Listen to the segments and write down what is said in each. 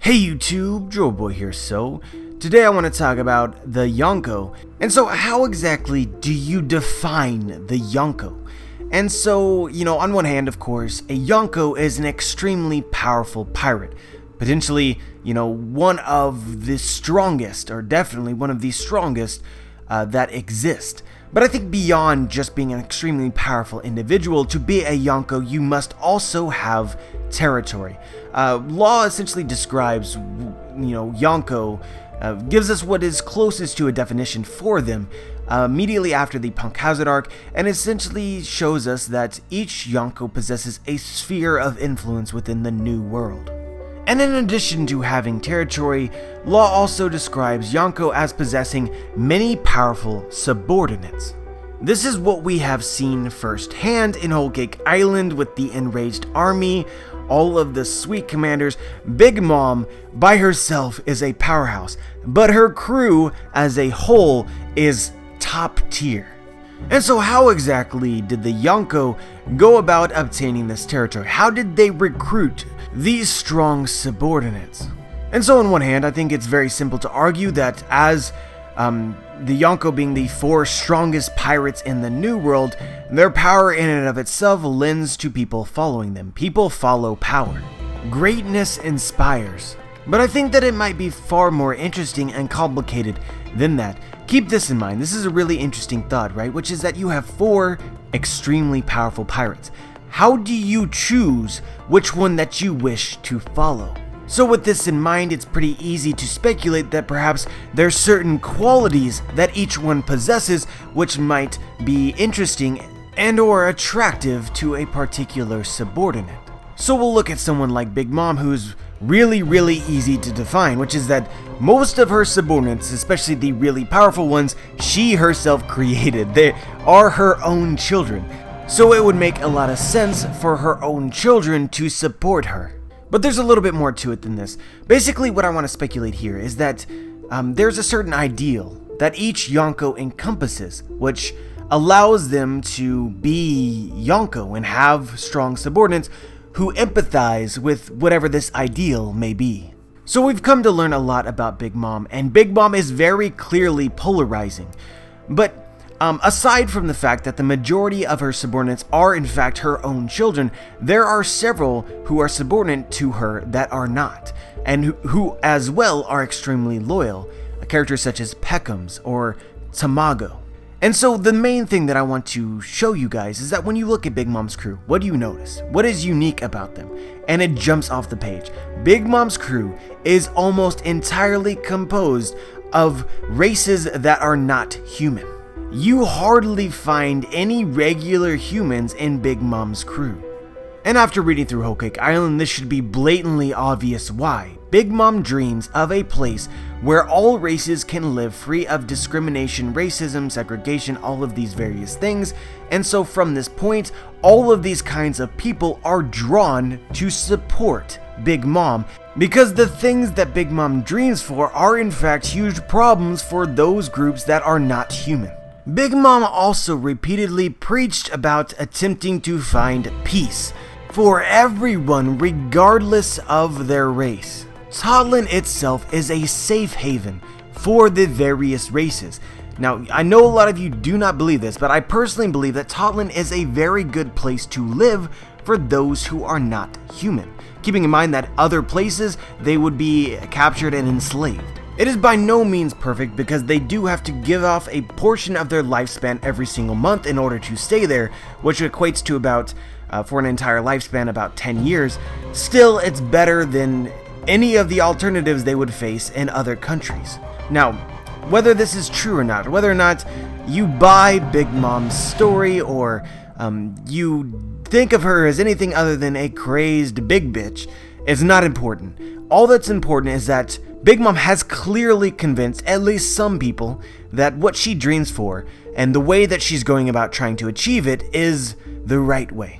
Hey YouTube, Joeboy here. So, today I want to talk about the Yonko. And so, how exactly do you define the Yonko? And so, on one hand, of course, a Yonko is an extremely powerful pirate. Potentially, one of the strongest, or definitely one of the strongest that exist. But I think beyond just being an extremely powerful individual, to be a Yonko, you must also have territory. Law essentially describes, Yonko, gives us what is closest to a definition for them immediately after the Punk Hazard arc, and essentially shows us that each Yonko possesses a sphere of influence within the New World. And in addition to having territory, Law also describes Yonko as possessing many powerful subordinates. This is what we have seen firsthand in Whole Cake Island with the enraged army, all of the sweet commanders. Big Mom by herself is a powerhouse, but her crew as a whole is top tier. And so how exactly did the Yonko go about obtaining this territory? How did they recruit these strong subordinates? And so on one hand, I think it's very simple to argue that as the Yonko being the 4 strongest pirates in the New World, their power in and of itself lends to people following them. People follow power. Greatness inspires. But I think that it might be far more interesting and complicated than that. Keep this in mind, this is a really interesting thought, right? Which is that you have 4 extremely powerful pirates. How do you choose which one that you wish to follow? So with this in mind, it's pretty easy to speculate that perhaps there's certain qualities that each one possesses which might be interesting and or attractive to a particular subordinate. So we'll look at someone like Big Mom, who's really easy to define, which is that most of her subordinates, especially the really powerful ones, she herself created. They are her own children. So it would make a lot of sense for her own children to support her. But there's a little bit more to it than this. Basically, what I want to speculate here is that there's a certain ideal that each Yonko encompasses, which allows them to be Yonko and have strong subordinates who empathize with whatever this ideal may be. So we've come to learn a lot about Big Mom, and Big Mom is very clearly polarizing. But aside from the fact that the majority of her subordinates are in fact her own children, there are several who are subordinate to her that are not, and who as well are extremely loyal, characters such as Peckham's or Tamago. And so the main thing that I want to show you guys is that when you look at Big Mom's crew, what do you notice? What is unique about them? And it jumps off the page. Big Mom's crew is almost entirely composed of races that are not human. You hardly find any regular humans in Big Mom's crew. And after reading through Whole Cake Island, this should be blatantly obvious why. Big Mom dreams of a place where all races can live free of discrimination, racism, segregation, all of these various things. And so from this point, all of these kinds of people are drawn to support Big Mom, because the things that Big Mom dreams for are in fact huge problems for those groups that are not human. Big Mom also repeatedly preached about attempting to find peace for everyone regardless of their race. Totland itself is a safe haven for the various races. Now, I know a lot of you do not believe this, but I personally believe that Totland is a very good place to live for those who are not human. Keeping in mind that other places, they would be captured and enslaved. It is by no means perfect because they do have to give off a portion of their lifespan every single month in order to stay there, which equates to about, for an entire lifespan, about 10 years. Still, it's better than any of the alternatives they would face in other countries. Now, whether this is true or not, whether or not you buy Big Mom's story or you think of her as anything other than a crazed big bitch, is not important. All that's important is that Big Mom has clearly convinced at least some people that what she dreams for and the way that she's going about trying to achieve it is the right way.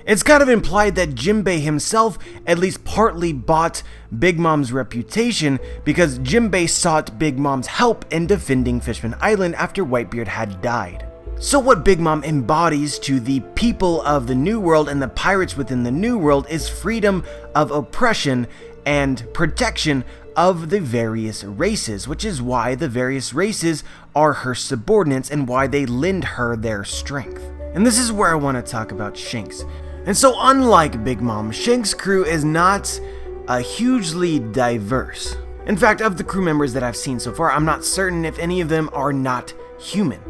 It's kind of implied that Jinbei himself at least partly bought Big Mom's reputation because Jinbei sought Big Mom's help in defending Fishman Island after Whitebeard had died. So what Big Mom embodies to the people of the New World and the pirates within the New World is freedom of oppression and protection of the various races, which is why the various races are her subordinates and why they lend her their strength. And this is where I want to talk about Shanks. And so unlike Big Mom, Shanks' crew is not hugely diverse. In fact, of the crew members that I've seen so far, I'm not certain if any of them are not human.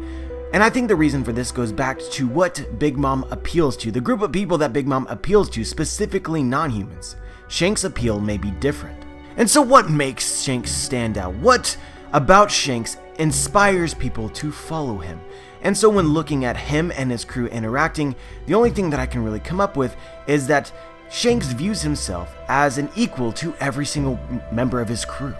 And I think the reason for this goes back to what Big Mom appeals to, the group of people that Big Mom appeals to, specifically non-humans. Shanks' appeal may be different. And so what makes Shanks stand out? What about Shanks inspires people to follow him? And so when looking at him and his crew interacting, the only thing that I can really come up with is that Shanks views himself as an equal to every single member of his crew.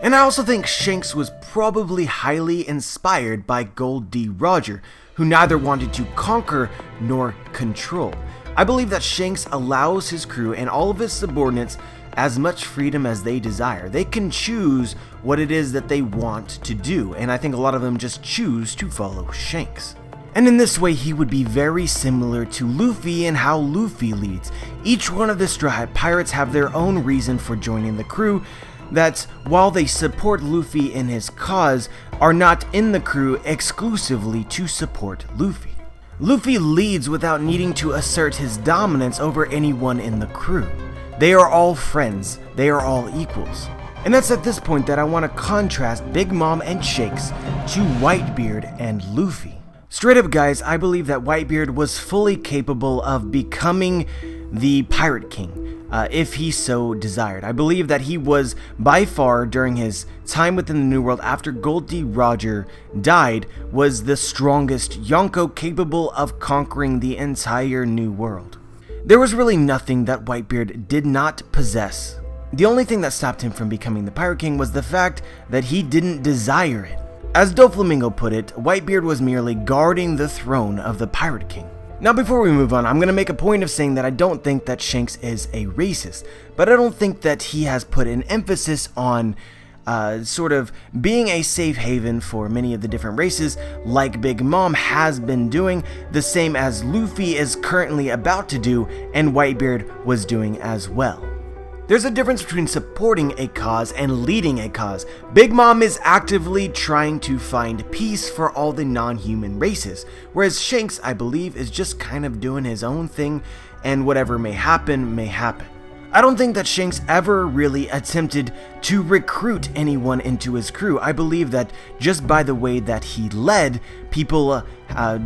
And I also think Shanks was probably highly inspired by Gold D. Roger, who neither wanted to conquer nor control. I believe that Shanks allows his crew and all of his subordinates as much freedom as they desire. They can choose what it is that they want to do, and I think a lot of them just choose to follow Shanks. And in this way, he would be very similar to Luffy and how Luffy leads. Each one of the Straw Hat Pirates have their own reason for joining the crew, that while they support Luffy in his cause, are not in the crew exclusively to support Luffy. Luffy leads without needing to assert his dominance over anyone in the crew. They are all friends, they are all equals. And that's at this point that I want to contrast Big Mom and Shanks to Whitebeard and Luffy. Straight up guys, I believe that Whitebeard was fully capable of becoming the Pirate King, if he so desired. I believe that he was by far, during his time within the New World after Gold D. Roger died, was the strongest Yonko capable of conquering the entire New World. There was really nothing that Whitebeard did not possess. The only thing that stopped him from becoming the Pirate King was the fact that he didn't desire it. As Doflamingo put it, Whitebeard was merely guarding the throne of the Pirate King. Now before we move on, I'm going to make a point of saying that I don't think that Shanks is a racist, but I don't think that he has put an emphasis on sort of being a safe haven for many of the different races like Big Mom has been doing, the same as Luffy is currently about to do and Whitebeard was doing as well. There's a difference between supporting a cause and leading a cause. Big Mom is actively trying to find peace for all the non-human races, whereas Shanks, I believe, is just kind of doing his own thing, and whatever may happen, may happen. I don't think that Shanks ever really attempted to recruit anyone into his crew. I believe that just by the way that he led, people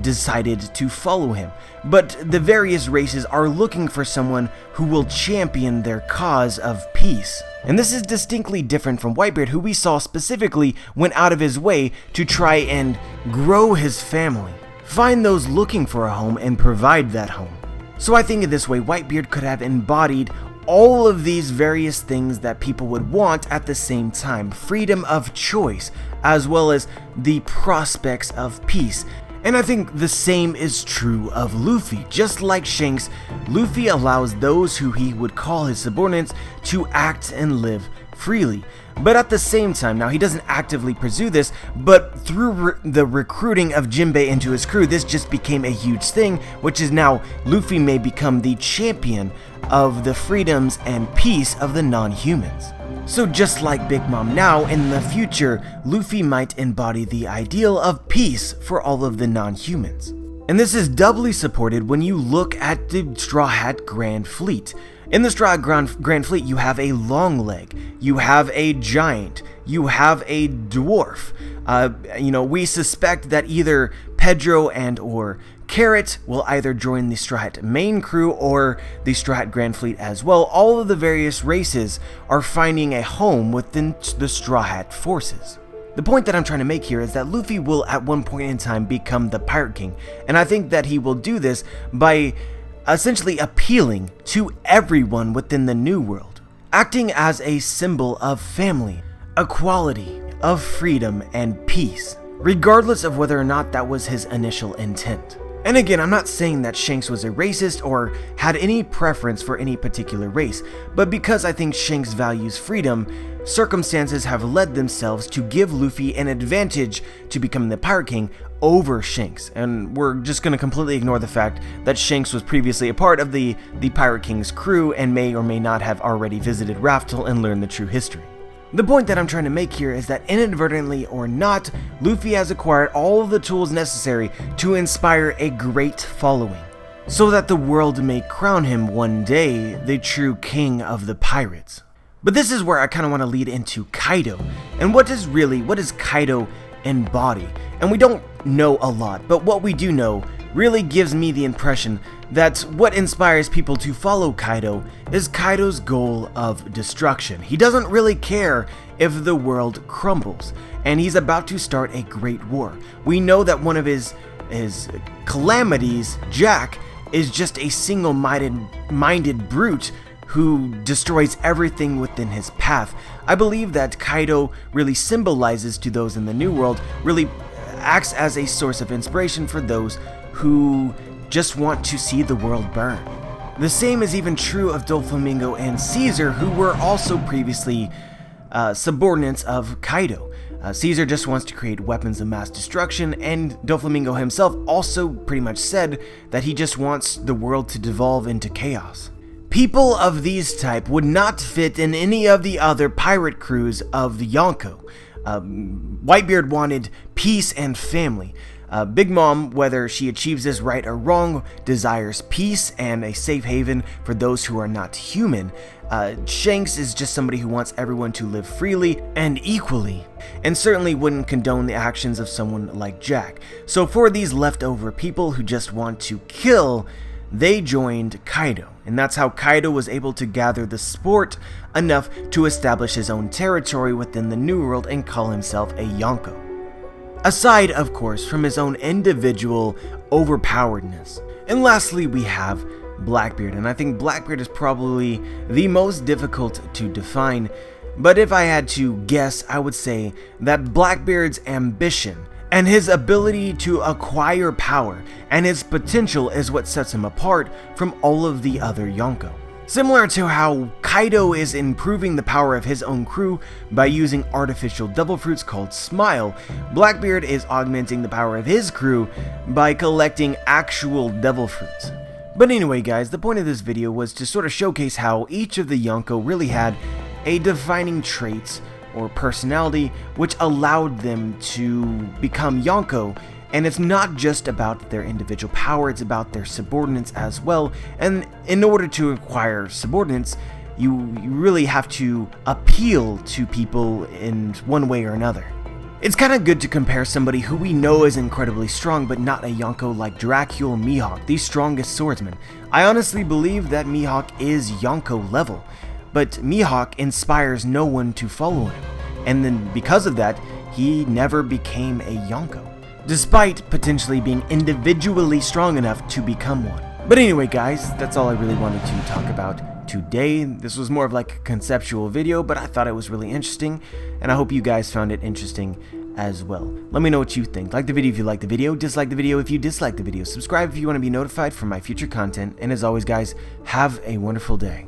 decided to follow him. But the various races are looking for someone who will champion their cause of peace. And this is distinctly different from Whitebeard, who we saw specifically went out of his way to try and grow his family, find those looking for a home and provide that home. So I think in this way, Whitebeard could have embodied all of these various things that people would want at the same time. Freedom of choice, as well as the prospects of peace. And I think the same is true of Luffy. Just like Shanks, Luffy allows those who he would call his subordinates to act and live freely. But at the same time, now he doesn't actively pursue this, but through the recruiting of Jinbei into his crew, this just became a huge thing, which is now Luffy may become the champion of the freedoms and peace of the non-humans. So just like Big Mom now, in the future, Luffy might embody the ideal of peace for all of the non-humans. And this is doubly supported when you look at the Straw Hat Grand Fleet. In the Straw Hat Grand Fleet, you have a long leg, you have a giant, you have a dwarf. We suspect that either Pedro and or Carrot will either join the Straw Hat main crew or the Straw Hat Grand Fleet as well. All of the various races are finding a home within the Straw Hat forces. The point that I'm trying to make here is that Luffy will at one point in time become the Pirate King, and I think that he will do this by essentially appealing to everyone within the New World, acting as a symbol of family, equality, of freedom and peace, regardless of whether or not that was his initial intent. And again, I'm not saying that Shanks was a racist or had any preference for any particular race, but because I think Shanks values freedom, circumstances have led themselves to give Luffy an advantage to becoming the Pirate King over Shanks, and we're just going to completely ignore the fact that Shanks was previously a part of the Pirate King's crew and may or may not have already visited Raftel and learned the true history. The point that I'm trying to make here is that inadvertently or not, Luffy has acquired all of the tools necessary to inspire a great following, so that the world may crown him one day the true king of the pirates. But this is where I kind of want to lead into Kaido, and what does Kaido embody? And we don't know a lot, but what we do know really gives me the impression that what inspires people to follow Kaido is Kaido's goal of destruction. He doesn't really care if the world crumbles, and he's about to start a great war. We know that one of his calamities, Jack, is just a single-minded brute who destroys everything within his path. I believe that Kaido really symbolizes to those in the New World, really acts as a source of inspiration for those who just want to see the world burn. The same is even true of Doflamingo and Caesar, who were also previously subordinates of Kaido. Caesar just wants to create weapons of mass destruction, and Doflamingo himself also pretty much said that he just wants the world to devolve into chaos. People of these type would not fit in any of the other pirate crews of the Yonko. Whitebeard wanted peace and family. Big Mom, whether she achieves this right or wrong, desires peace and a safe haven for those who are not human. Shanks is just somebody who wants everyone to live freely and equally, and certainly wouldn't condone the actions of someone like Jack. So for these leftover people who just want to kill, they joined Kaido, and that's how Kaido was able to gather the support enough to establish his own territory within the New World and call himself a Yonko. Aside, of course, from his own individual overpoweredness. And lastly, we have Blackbeard, and I think Blackbeard is probably the most difficult to define, but if I had to guess, I would say that Blackbeard's ambition and his ability to acquire power and his potential is what sets him apart from all of the other Yonko. Similar to how Kaido is improving the power of his own crew by using artificial devil fruits called Smile, Blackbeard is augmenting the power of his crew by collecting actual devil fruits. But anyway guys, the point of this video was to sort of showcase how each of the Yonko really had a defining trait or personality which allowed them to become Yonko, and it's not just about their individual power, it's about their subordinates as well, and in order to acquire subordinates, you really have to appeal to people in one way or another. It's kind of good to compare somebody who we know is incredibly strong but not a Yonko like Dracula Mihawk, the strongest swordsman. I honestly believe that Mihawk is Yonko level, but Mihawk inspires no one to follow him, and then because of that, he never became a Yonko, despite potentially being individually strong enough to become one. But anyway guys, that's all I really wanted to talk about today. This was more of like a conceptual video, but I thought it was really interesting, and I hope you guys found it interesting as well. Let me know what you think. Like the video if you liked the video, dislike the video if you disliked the video, subscribe if you want to be notified for my future content, and as always guys, have a wonderful day.